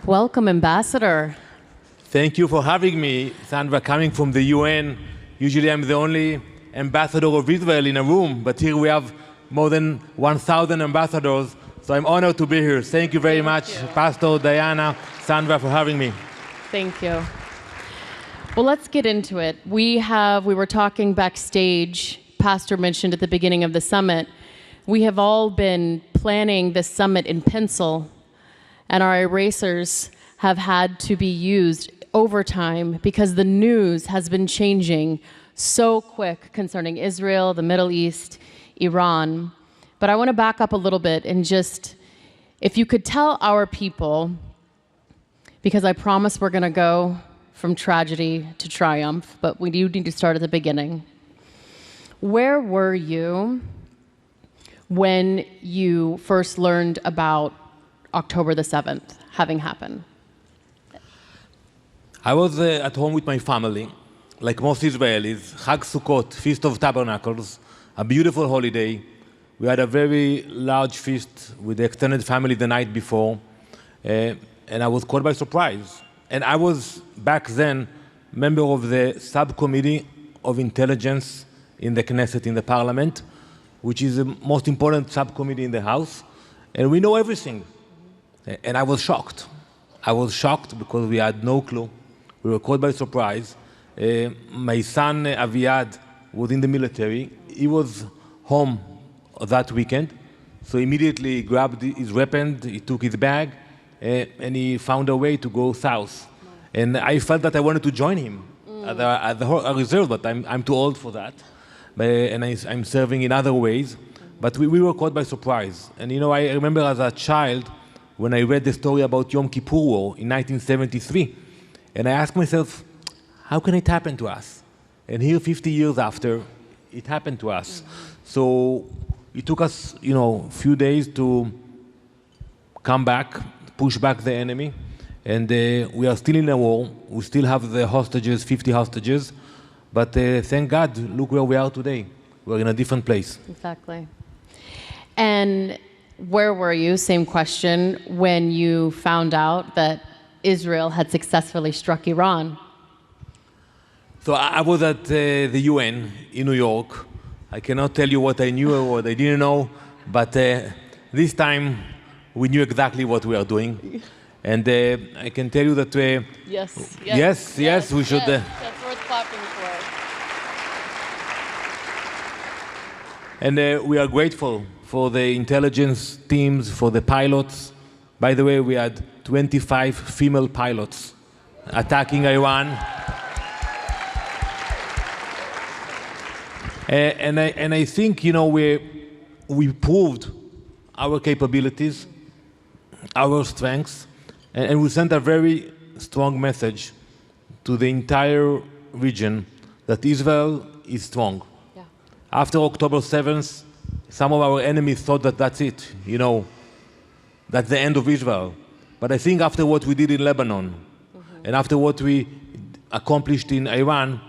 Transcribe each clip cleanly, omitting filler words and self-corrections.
Welcome, Ambassador. Thank you for having me, Sandra, coming from the UN. Usually I'm the only ambassador of Israel in a room, but here we have more than 1,000 ambassadors, so I'm honored to be here. Thank you very much, Pastor, Diana, Sandra, for having me. Thank you. Well, let's get into it. We were talking backstage. Pastor mentioned at the beginning of the summit, we have all been planning this summit in pencil, and our erasers have had to be used over time because the news has been changing so quick concerning Israel, the Middle East, Iran. But I want to back up a little bit and just, if you could tell our people, because I promise we're going to go from tragedy to triumph, but we do need to start at the beginning. Where were you when you first learned about October the 7th having happened? I was at home with my family, like most Israelis. Chag Sukkot, Feast of Tabernacles, a beautiful holiday. We had a very large feast with the extended family the night before, and I was caught by surprise. And I was, back then, member of the subcommittee of intelligence in the Knesset, in the parliament, which is the most important subcommittee in the House, and we know everything. And I was shocked. I was shocked because we had no clue. We were caught by surprise. My son, Aviad, was in the military. He was home that weekend, so immediately grabbed his weapon, he took his bag, and he found a way to go south. And I felt that I wanted to join him at a reserve, but I'm too old for that. And I'm serving in other ways. But we were caught by surprise. And you know, I remember as a child when I read the story about Yom Kippur War in 1973. And I asked myself, how can it happen to us? And here, 50 years after, it happened to us. So it took us, you know, a few days to come back, push back the enemy. And we are still in a war. We still have the hostages, 50 hostages. But thank God, look where we are today. We're in a different place. Exactly. And where were you, same question, when you found out that Israel had successfully struck Iran? So I was at the UN in New York. I cannot tell you what I knew or what I didn't know, but this time we knew exactly what we are doing. And I can tell you that yes, we should. That's worth clapping for. And we are grateful for the intelligence teams, for the pilots. By the way, we had 25 female pilots attacking Iran. And I think, you know, we proved our capabilities, our strengths, and we sent a very strong message to the entire region that Israel is strong. Yeah. After October 7th, some of our enemies thought that that's it, you know, that's the end of Israel. But I think after what we did in Lebanon, and after what we accomplished in Iran,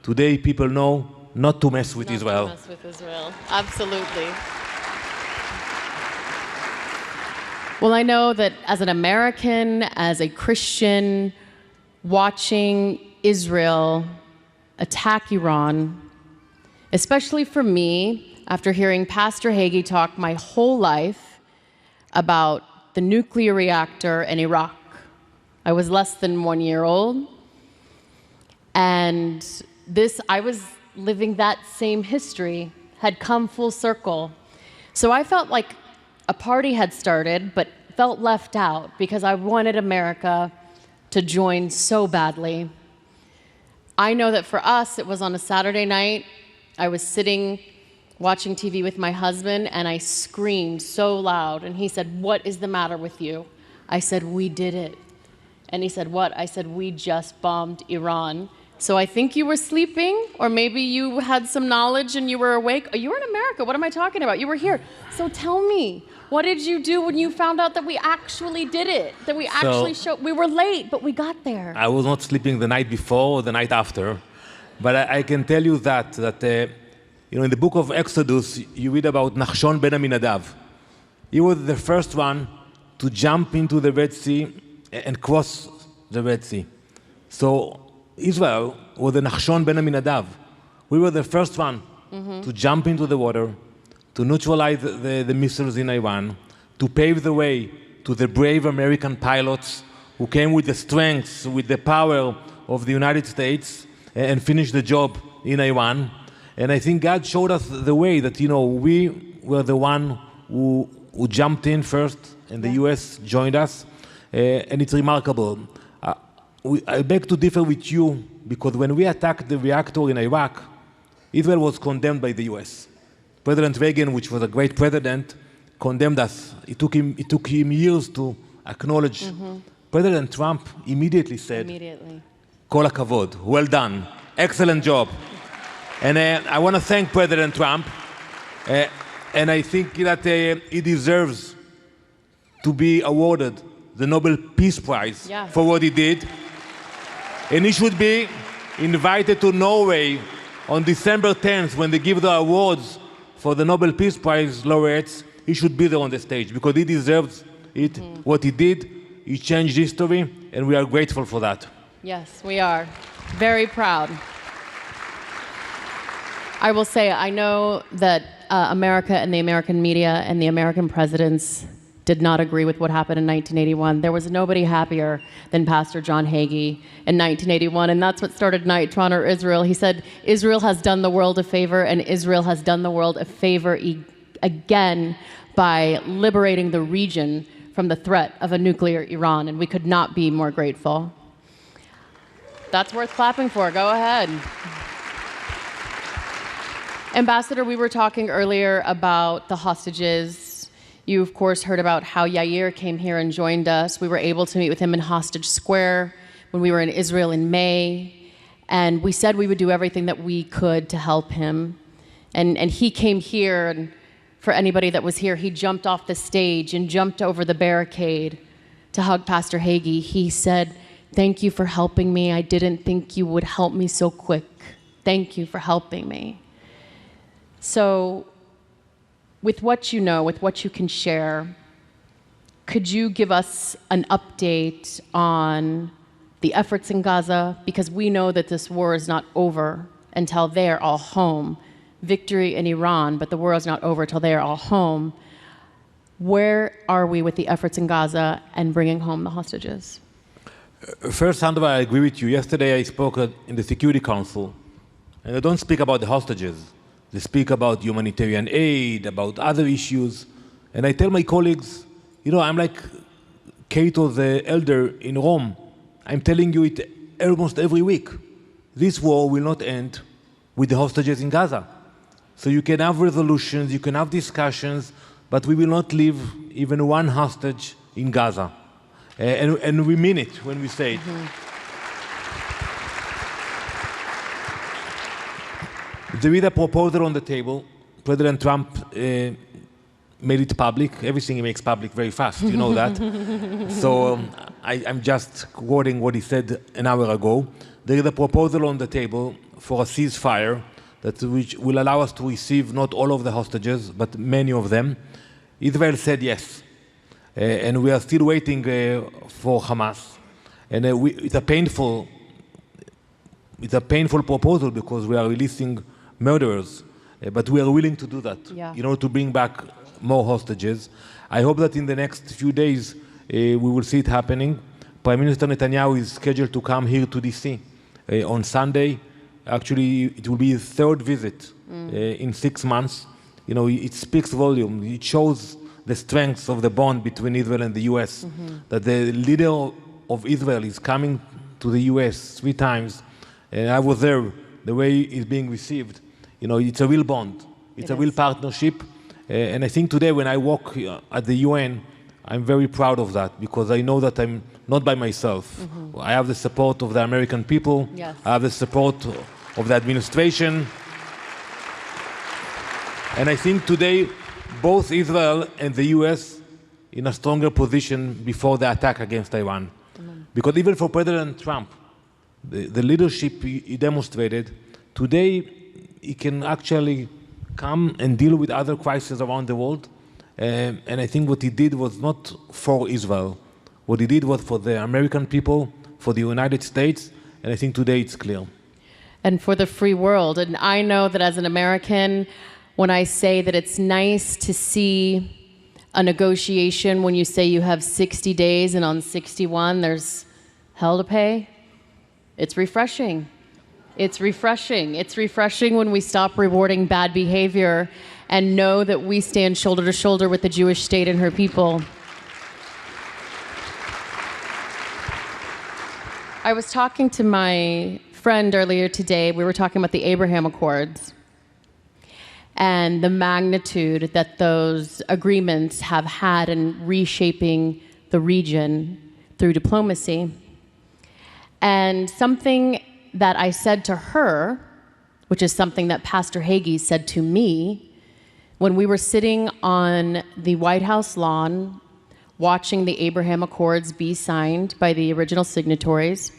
today people know not to mess with Israel. Not to mess with Israel, absolutely. Well, I know that as an American, as a Christian, watching Israel attack Iran, especially for me, after hearing Pastor Hagee talk my whole life about the nuclear reactor in Iraq. I was less than 1 year old, and I was living that same history, had come full circle. So I felt like a party had started, but felt left out because I wanted America to join so badly. I know that for us, it was on a Saturday night. I was sitting watching TV with my husband, and I screamed so loud, and he said, "What is the matter with you?" I said, "We did it." And he said, "What?" I said, "We just bombed Iran." So I think you were sleeping, or maybe you had some knowledge and you were awake. Oh, you were in America. What am I talking about? You were here. So tell me, what did you do when you found out that we actually did it? That we actually we were late, but we got there. I was not sleeping the night before or the night after. But I can tell you that you know, in the book of Exodus, you read about Nachshon ben Aminadav. He was the first one to jump into the Red Sea and cross the Red Sea. So Israel was the Nachshon ben Aminadav. We were the first one to jump into the water, to neutralize the missiles in Iran, to pave the way to the brave American pilots who came with the strength, with the power of the United States and finished the job in Iran. And I think God showed us the way that, we were the one who jumped in first, and the US joined us, and it's remarkable. I beg to differ with you, because when we attacked the reactor in Iraq, Israel was condemned by the US. President Reagan, which was a great president, condemned us. It took him years to acknowledge. President Trump immediately said, Kol hakavod, well done, excellent job. And I want to thank President Trump, and I think that he deserves to be awarded the Nobel Peace Prize for what he did. And he should be invited to Norway on December 10th when they give the awards for the Nobel Peace Prize laureates. He should be there on the stage because he deserves it. What he did, he changed history, and we are grateful for that. Yes, we are. Very proud. I will say, I know that America and the American media and the American presidents did not agree with what happened in 1981. There was nobody happier than Pastor John Hagee in 1981, and that's what started Night to Honor Israel. He said, Israel has done the world a favor, and Israel has done the world a favor again by liberating the region from the threat of a nuclear Iran, and we could not be more grateful. That's worth clapping for. Go ahead. Ambassador, we were talking earlier about the hostages. You, of course, heard about how Yair came here and joined us. We were able to meet with him in Hostage Square when we were in Israel in May. And we said we would do everything that we could to help him. And he came here, and for anybody that was here, he jumped off the stage and jumped over the barricade to hug Pastor Hagee. He said, "Thank you for helping me. I didn't think you would help me so quick. Thank you for helping me." So, with what you know, with what you can share, could you give us an update on the efforts in Gaza? Because we know that this war is not over until they are all home. Victory in Iran, but the war is not over until they are all home. Where are we with the efforts in Gaza and bringing home the hostages? First, Sandra, I agree with you. Yesterday I spoke in the Security Council, and I don't speak about the hostages. They speak about humanitarian aid, about other issues. And I tell my colleagues, I'm like Cato the elder in Rome. I'm telling you it almost every week. This war will not end with the hostages in Gaza. So you can have resolutions, you can have discussions, but we will not leave even one hostage in Gaza. And we mean it when we say it. There is a proposal on the table. President Trump made it public. Everything he makes public very fast, you know that. So I'm just quoting what he said an hour ago. There is a proposal on the table for a ceasefire which will allow us to receive not all of the hostages, but many of them. Israel said yes. And we are still waiting for Hamas. And it's a painful proposal because we are releasing murderers, but we are willing to do that in order to bring back more hostages. I hope that in the next few days we will see it happening. Prime Minister Netanyahu is scheduled to come here to DC on Sunday. Actually, it will be his third visit in 6 months. It speaks volume. It shows the strength of the bond between Israel and the U.S., that the leader of Israel is coming to the U.S. 3 times. And I was there, the way it's being received. It's a real bond. It's a real partnership. And I think today when I walk at the UN, I'm very proud of that because I know that I'm not by myself. I have the support of the American people. Yes. I have the support of the administration. And I think today, both Israel and the US in a stronger position before the attack against Iran. Because even for President Trump, the leadership he demonstrated, today he can actually come and deal with other crises around the world. And I think what he did was not for Israel, What he did was for the American people, for the United States, and I think today it's clear. And for the free world. And I know that as an American, when I say that it's nice to see a negotiation when you say you have 60 days and on 61 there's hell to pay, it's refreshing. It's refreshing. It's refreshing when we stop rewarding bad behavior and know that we stand shoulder to shoulder with the Jewish state and her people. I was talking to my friend earlier today. We were talking about the Abraham Accords and the magnitude that those agreements have had in reshaping the region through diplomacy. And something that I said to her, which is something that Pastor Hagee said to me, when we were sitting on the White House lawn watching the Abraham Accords be signed by the original signatories,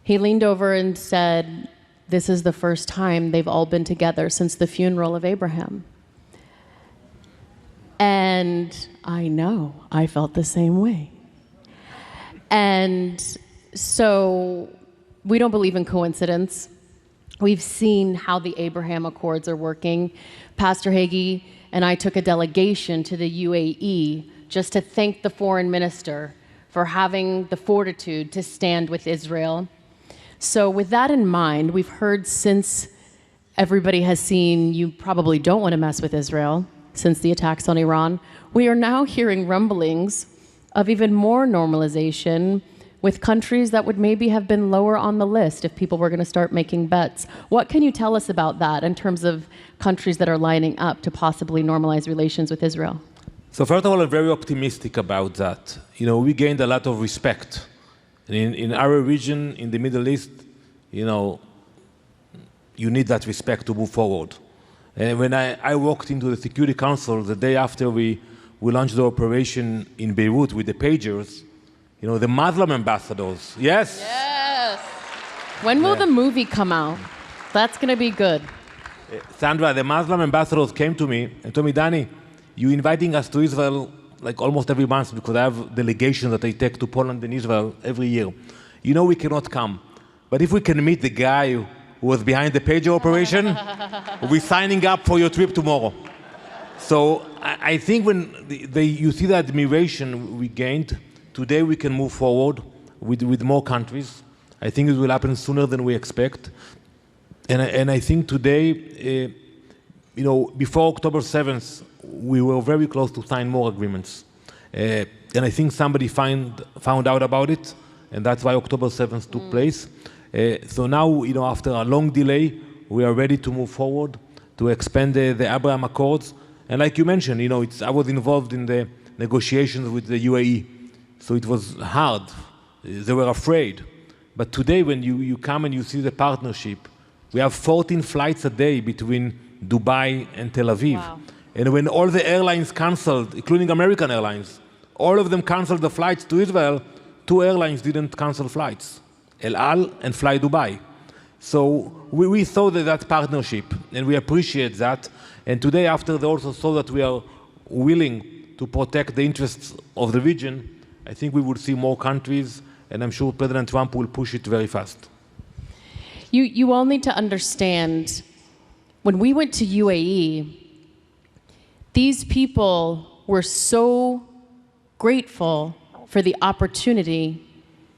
he leaned over and said, "This is the first time they've all been together since the funeral of Abraham." And I know, I felt the same way. And so we don't believe in coincidence. We've seen how the Abraham Accords are working. Pastor Hagee and I took a delegation to the UAE just to thank the foreign minister for having the fortitude to stand with Israel. So with that in mind, we've heard since everybody has seen you probably don't want to mess with Israel since the attacks on Iran, we are now hearing rumblings of even more normalization with countries that would maybe have been lower on the list if people were going to start making bets. What can you tell us about that in terms of countries that are lining up to possibly normalize relations with Israel? So first of all, I'm very optimistic about that. You know, we gained a lot of respect. In our region, in the Middle East, you know, you need that respect to move forward. And when I walked into the Security Council the day after we launched the operation in Beirut with the pagers, you know, the Muslim ambassadors, yes? Yes. When will the movie come out? That's going to be good. Sandra, the Muslim ambassadors came to me and told me, "Danny, you're inviting us to Israel like almost every month because I have delegations that I take to Poland and Israel every year. You know we cannot come. But if we can meet the guy who was behind the pager operation, we're signing up for your trip tomorrow." So I think when you see the admiration we gained, today we can move forward with more countries. I think it will happen sooner than we expect. And I think today, you know, before October 7th, we were very close to sign more agreements. And I think somebody found out about it, and that's why October 7th took place. So now, you know, after a long delay, we are ready to move forward to expand the Abraham Accords. And like you mentioned, you know, I was involved in the negotiations with the UAE. So it was hard. They were afraid. But today, when you come and you see the partnership, we have 14 flights a day between Dubai and Tel Aviv. Wow. And when all the airlines canceled, including American Airlines, all of them canceled the flights to Israel, 2 airlines didn't cancel flights, El Al and Fly Dubai. So we saw that partnership, and we appreciate that. And today, after they also saw that we are willing to protect the interests of the region, I think we will see more countries, and I'm sure President Trump will push it very fast. You all need to understand, when we went to UAE, these people were so grateful for the opportunity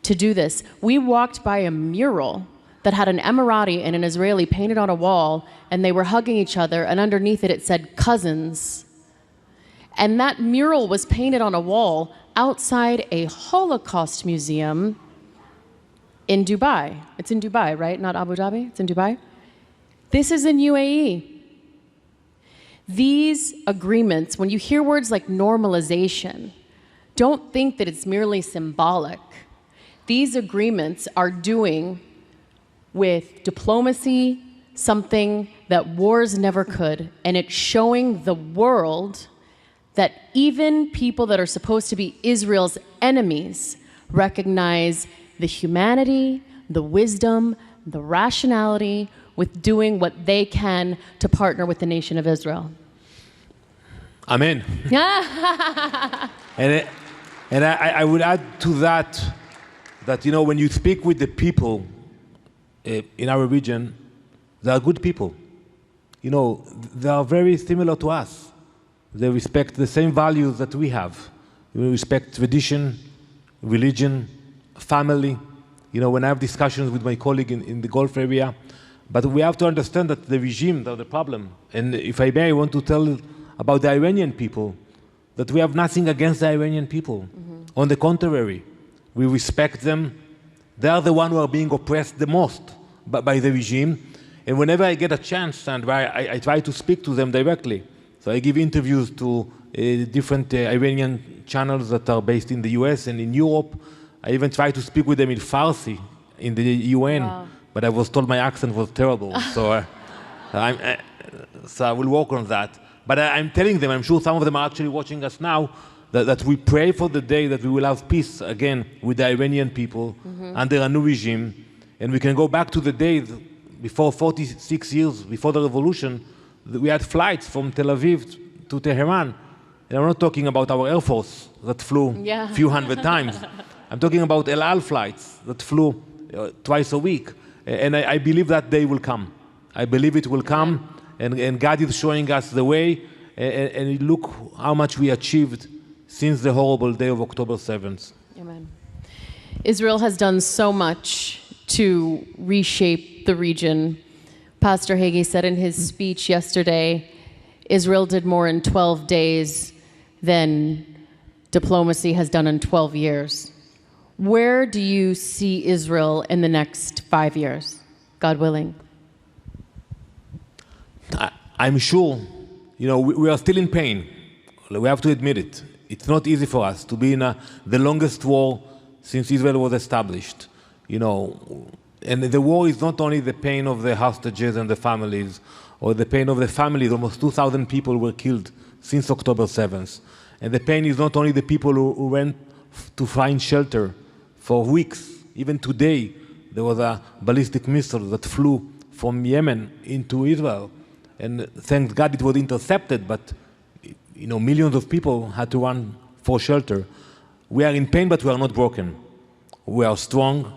to do this. We walked by a mural that had an Emirati and an Israeli painted on a wall, and they were hugging each other, and underneath it, it said cousins. And that mural was painted on a wall outside a Holocaust museum in Dubai. It's in Dubai, right? Not Abu Dhabi? It's in Dubai. This is in UAE. These agreements, when you hear words like normalization, don't think that it's merely symbolic. These agreements are doing with diplomacy something that wars never could, and it's showing the world that even people that are supposed to be Israel's enemies recognize the humanity, the wisdom, the rationality with doing what they can to partner with the nation of Israel. Amen. And I would add to that, that when you speak with the people in our region, they are good people. They are very similar to us. They respect the same values that we have. We respect tradition, religion, family. When I have discussions with my colleague in the Gulf area, but we have to understand that the regime are the problem. And if I may, I want to tell about the Iranian people, that we have nothing against the Iranian people. On the contrary, we respect them. They are the ones who are being oppressed the most by the regime. And whenever I get a chance, Sandra, I try to speak to them directly. So I give interviews to different Iranian channels that are based in the US and in Europe. I even try to speak with them in Farsi in the UN, but I was told my accent was terrible. So I will work on that. But I'm telling them, I'm sure some of them are actually watching us now, that we pray for the day that we will have peace again with the Iranian people under a new regime. And we can go back to the days before 46 years before the revolution. We had flights from Tel Aviv to Tehran. And I'm not talking about our Air Force that flew a few hundred times. I'm talking about El Al flights that flew twice a week. And I believe that day will come. I believe it will come. And God is showing us the way. And look how much we achieved since the horrible day of October 7th. Amen. Israel has done so much to reshape the region. Pastor Hagee said in his speech yesterday, Israel did more in 12 days than diplomacy has done in 12 years. Where do you see Israel in the next 5 years, God willing? I'm sure, we are still in pain. We have to admit it. It's not easy for us to be in the longest war since Israel was established. And the war is not only the pain of the hostages and the families, or the pain of the families. Almost 2,000 people were killed since October 7th. And the pain is not only the people who went to find shelter for weeks. Even today, there was a ballistic missile that flew from Yemen into Israel. And thank God it was intercepted, but millions of people had to run for shelter. We are in pain, but we are not broken. We are strong,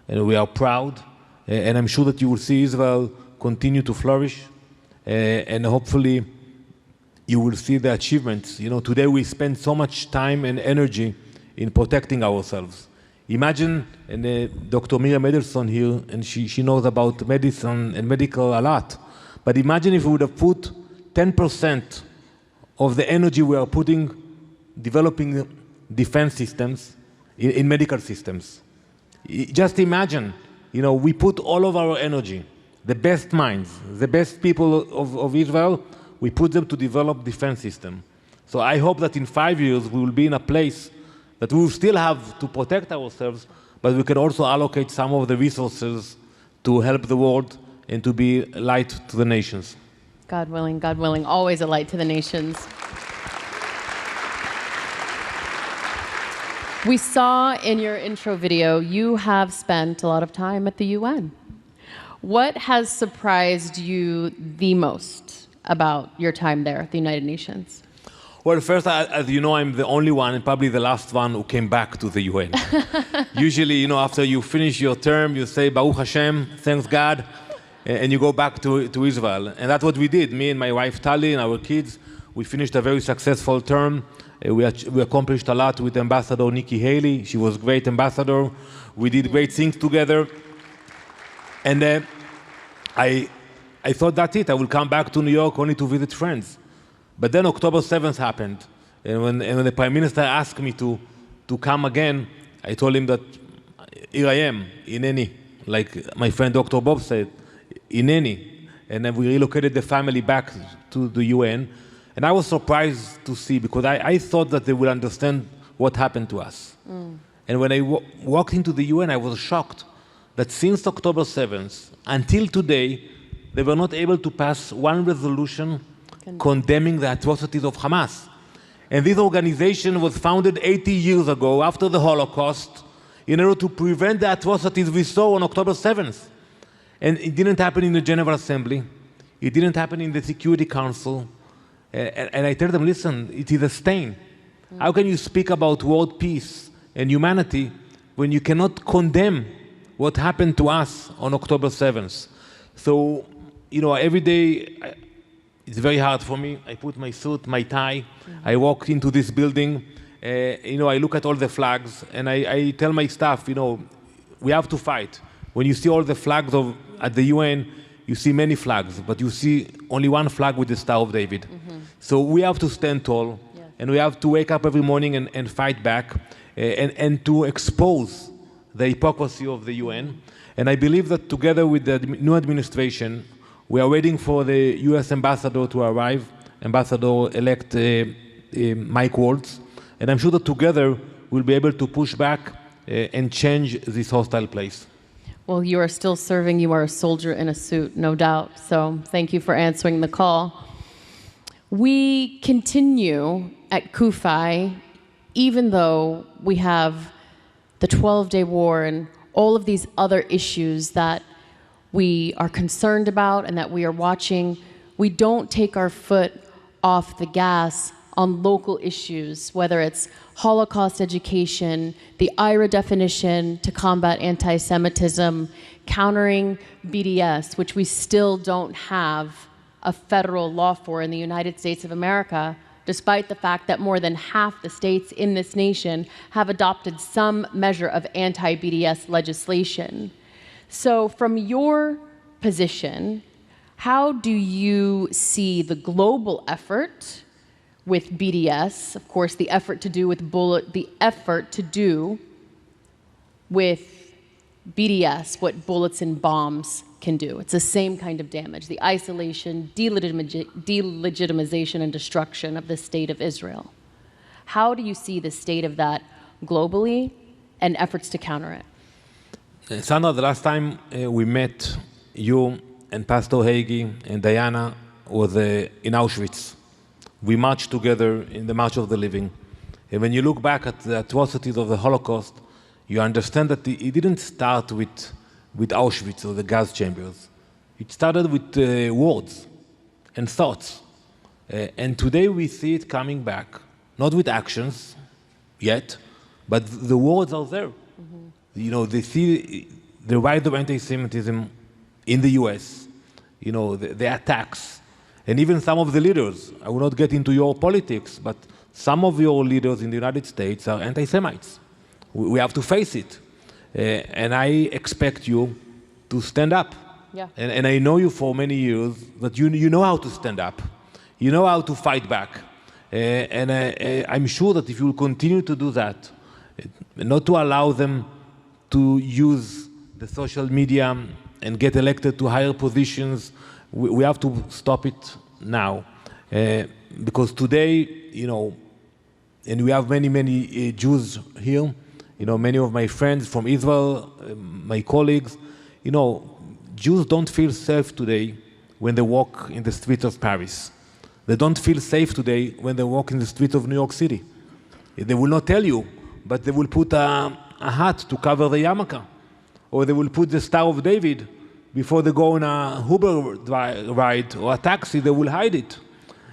and we are proud. And I'm sure that you will see Israel continue to flourish. And hopefully, you will see the achievements. Today we spend so much time and energy in protecting ourselves. Imagine, and Dr. Miriam Edelson here, and she knows about medicine and medical a lot. But imagine if we would have put 10% of the energy we are putting developing defense systems in medical systems. Just imagine, we put all of our energy, the best minds, the best people of Israel, we put them to develop defense system. So I hope that in 5 years we will be in a place that we will still have to protect ourselves, but we can also allocate some of the resources to help the world and to be light to the nations. God willing, always a light to the nations. We saw in your intro video, you have spent a lot of time at the UN. What has surprised you the most about your time there at the United Nations? Well, first, as you know, I'm the only one and probably the last one who came back to the UN. Usually, after you finish your term, you say, Baruch Hashem, thanks God, and you go back to Israel. And that's what we did. Me and my wife, Tali, and our kids, we finished a very successful term. We accomplished a lot with Ambassador Nikki Haley. She was a great ambassador. We did great things together. And I thought that's it. I will come back to New York only to visit friends. But then October 7th happened. And when the Prime Minister asked me to come again, I told him that here I am, in any, like my friend Dr. Bob said, in any. And then we relocated the family back to the UN. And I was surprised to see, because I thought that they would understand what happened to us. And when I walked into the UN, I was shocked that since October 7th until today, they were not able to pass one resolution condemning the atrocities of Hamas. And this organization was founded 80 years ago after the Holocaust in order to prevent the atrocities we saw on October 7th. And it didn't happen in the General Assembly. It didn't happen in the Security Council. And I tell them, listen, it is a stain. How can you speak about world peace and humanity when you cannot condemn what happened to us on October 7th? So, every day, it's very hard for me. I put my suit, my tie, I walk into this building, I look at all the flags, and I tell my staff, we have to fight. When you see all the flags at the UN, you see many flags, but you see only one flag with the Star of David. So we have to stand tall, and we have to wake up every morning and fight back, and to expose the hypocrisy of the UN. And I believe that together with the new administration, we are waiting for the US ambassador to arrive, Ambassador-elect Mike Waltz, and I'm sure that together we'll be able to push back and change this hostile place. Well, you are still serving. You are a soldier in a suit, no doubt. So thank you for answering the call. We continue at CUFI, even though we have the 12-day war and all of these other issues that we are concerned about and that we are watching. We don't take our foot off the gas on local issues, whether it's Holocaust education, the IRA definition to combat anti-Semitism, countering BDS, which we still don't have a federal law for in the United States of America, despite the fact that more than half the states in this nation have adopted some measure of anti-BDS legislation. So from your position, how do you see the global effort with BDS, of course, the effort to do with BDS, what bullets and bombs can do? It's the same kind of damage, the isolation, delegitimization, and destruction of the state of Israel. How do you see the state of that globally and efforts to counter it? Sandra, the last time we met, you and Pastor Hagee and Diana was in Auschwitz. We marched together in the March of the Living. And when you look back at the atrocities of the Holocaust, you understand that it didn't start with Auschwitz or the gas chambers. It started with words and thoughts. And today we see it coming back, not with actions yet, but the words are there. They see the rise of anti-Semitism in the US, the attacks, and even some of the leaders. I will not get into your politics, but some of your leaders in the United States are anti-Semites. We have to face it. And I expect you to stand up. Yeah. And I know you for many years that you know how to stand up. You know how to fight back. And I'm sure that if you will continue to do that, not to allow them to use the social media and get elected to higher positions, we have to stop it now. Because today, and we have many Jews here, many of my friends from Israel, my colleagues, Jews don't feel safe today when they walk in the streets of Paris. They don't feel safe today when they walk in the streets of New York City. They will not tell you, but they will put a hat to cover the yarmulke, or they will put the Star of David before they go on a Uber ride or a taxi. They will hide it.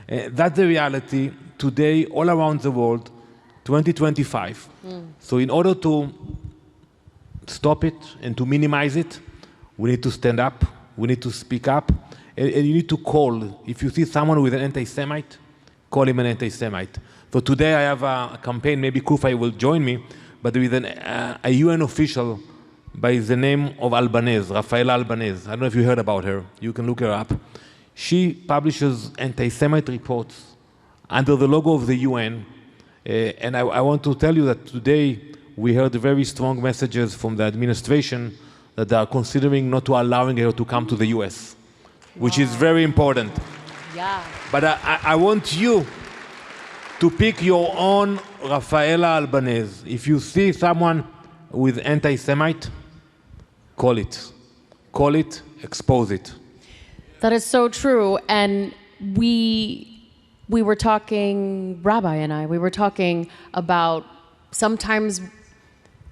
That's the reality today all around the world, 2025. So in order to stop it and to minimize it, we need to stand up, we need to speak up, and you need to call. If you see someone with an anti-Semite, call him an anti-Semite. So today I have a campaign, maybe CUFI will join me, but with a UN official by the name of Albanese, Rafaela Albanese. I don't know if you heard about her. You can look her up. She publishes anti-Semite reports under the logo of the UN. And I want to tell you that today we heard very strong messages from the administration that they are considering not to allowing her to come to the US, which is very important. Yeah. But I want you to pick your own Rafaela Albanese. If you see someone with anti-Semite, call it. Call it, expose it. That is so true. And we were talking, Rabbi and I, we were talking about sometimes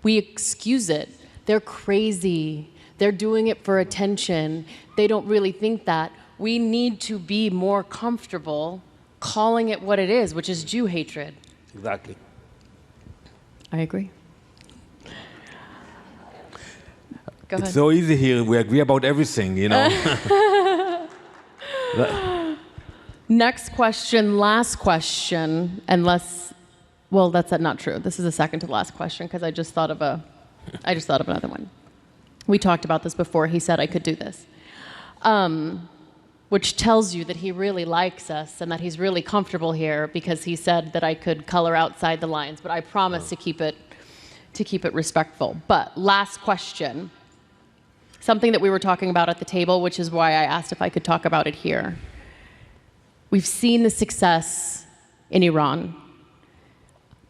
we excuse it. They're crazy. They're doing it for attention. They don't really think that. We need to be more comfortable calling it what it is, which is Jew hatred. Exactly. I agree. Go ahead. It's so easy here. We agree about everything, you know. Next question, last question, unless, well, that's not true. This is the second to last question because I just thought of another one. We talked about this before. He said I could do this, which tells you that he really likes us and that he's really comfortable here because he said that I could color outside the lines. But I promise to keep it respectful. But last question, something that we were talking about at the table, which is why I asked if I could talk about it here. We've seen the success in Iran.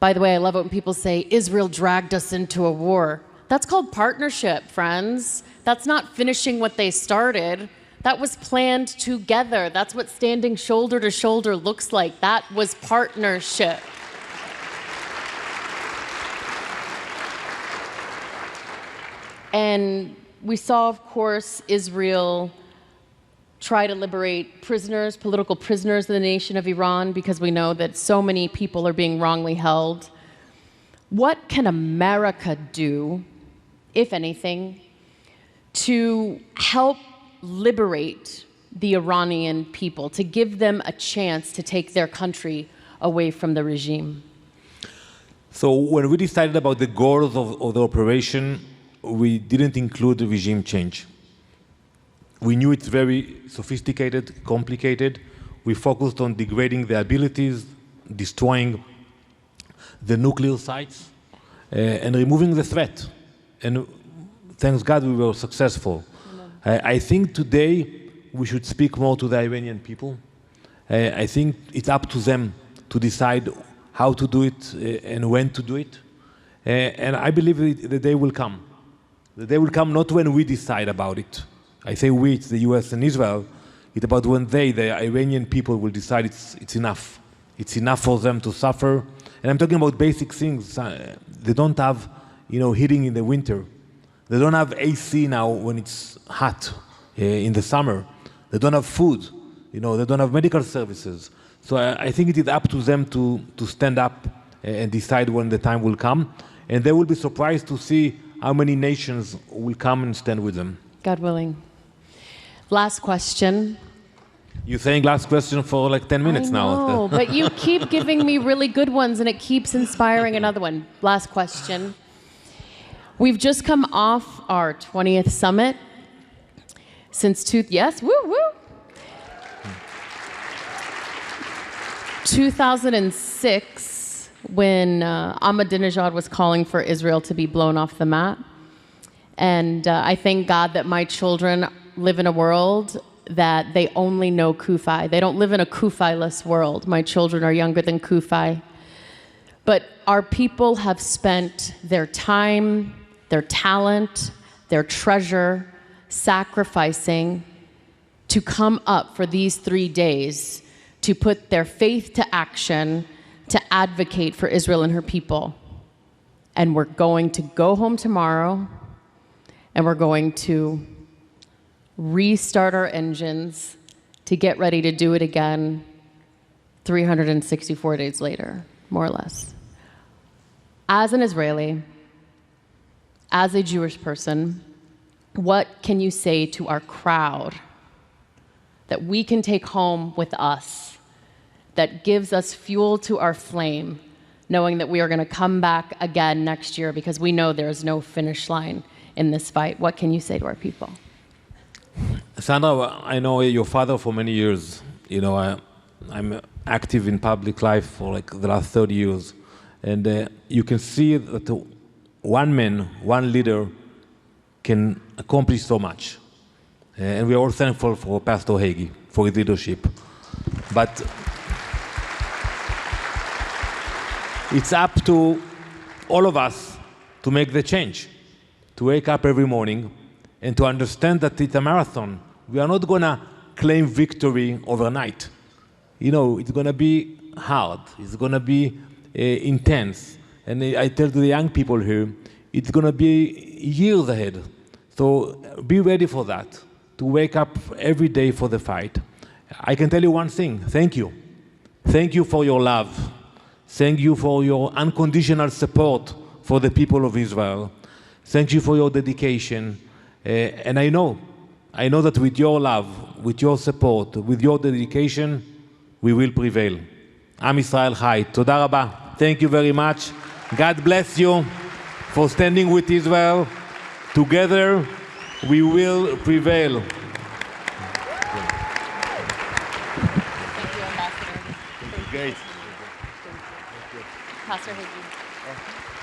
By the way, I love it when people say, Israel dragged us into a war. That's called partnership, friends. That's not finishing what they started. That was planned together. That's what standing shoulder to shoulder looks like. That was partnership. And we saw, of course, Israel try to liberate prisoners, political prisoners in the nation of Iran, because we know that so many people are being wrongly held. What can America do, if anything, to help liberate the Iranian people, to give them a chance to take their country away from the regime? So when we decided about the goals of the operation, we didn't include the regime change. We knew it's very sophisticated, complicated. We focused on degrading the abilities, destroying the nuclear sites, and removing the threat. And thanks God we were successful. I think today we should speak more to the Iranian people. I think it's up to them to decide how to do it and when to do it. And I believe the day will come. The day will come not when we decide about it. I say we, it's the US and Israel. It's about when the Iranian people, will decide it's enough. It's enough for them to suffer. And I'm talking about basic things. They don't have, heating in the winter. They don't have AC now when it's hot in the summer. They don't have food. They don't have medical services. So I think it is up to them to stand up and decide when the time will come. And they will be surprised to see how many nations will come and stand with them. God willing. Last question. You're saying last question for like 10 minutes now. No, but you keep giving me really good ones and it keeps inspiring another one. Last question. We've just come off our 20th summit. Yes, woo, woo. 2006, when Ahmadinejad was calling for Israel to be blown off the map. And I thank God that my children live in a world that they only know CUFI. They don't live in a CUFI-less world. My children are younger than CUFI. But our people have spent their time, their talent, their treasure, sacrificing to come up for these 3 days to put their faith to action, to advocate for Israel and her people. And we're going to go home tomorrow, and we're going to restart our engines to get ready to do it again 364 days later, more or less. As an Israeli, as a Jewish person, what can you say to our crowd that we can take home with us, that gives us fuel to our flame, knowing that we are going to come back again next year because we know there is no finish line in this fight? What can you say to our people? Sandra, I know your father for many years. I'm active in public life for like the last 30 years. And you can see that one man, one leader can accomplish so much. And we are all thankful for Pastor Hagee, for his leadership. But it's up to all of us to make the change, to wake up every morning and to understand that it's a marathon. We are not going to claim victory overnight. It's going to be hard. It's going to be intense. And I tell to the young people here, it's going to be years ahead. So be ready for that, to wake up every day for the fight. I can tell you one thing. Thank you. Thank you for your love. Thank you for your unconditional support for the people of Israel. Thank you for your dedication. And I know that with your love, with your support, with your dedication, we will prevail. Am Yisrael Chai. Toda Rabba. Thank you very much. God bless you for standing with Israel. Together, we will prevail. Thank you, Ambassador. Great. Pastor Higgy.